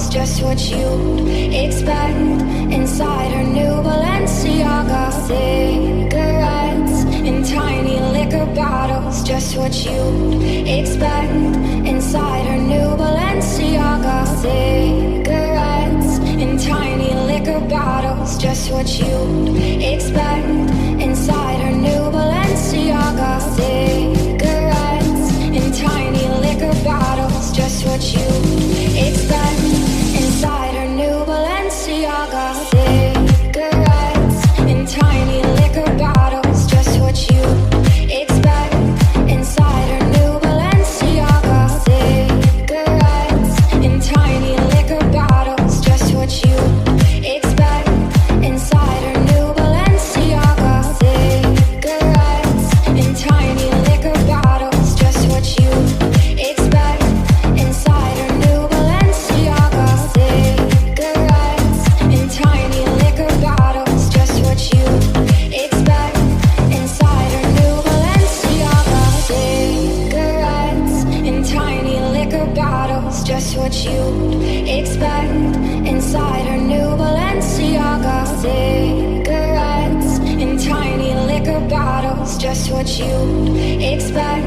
bottles, just what you'd expect. Inside her new Balenciaga, cigarettes in tiny liquor bottles, just what you'd expect. Inside her new Balenciaga, cigarettes in tiny liquor bottles, just what you'd expect. Inside her new Balenciaga, cigarettes in tiny liquor bottles, just what you expect. Inside her new Balenciaga, cigarettes in tiny liquor bottles, just what you expect. Inside her new Balenciaga, cigarettes in tiny liquor bottles, just what you expect. Inside her new Balenciaga, cigarettes in tiny liquor bottles, just what you expect. Inside her new Balenciaga, cigarettes in tiny liquor bottles, just what you expect. Inside her new Balenciaga, cigarettes in tiny liquor bottles, just what you expect. Inside her new Balenciaga, cigarettes in tiny liquor bottles, just what you expect.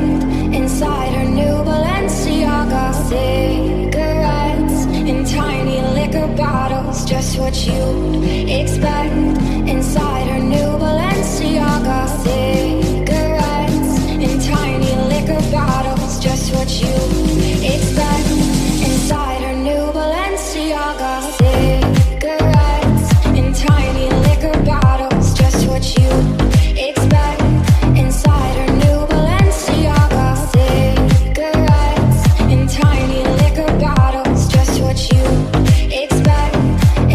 Inside her new Balenciaga, cigarettes in tiny liquor bottles, just what you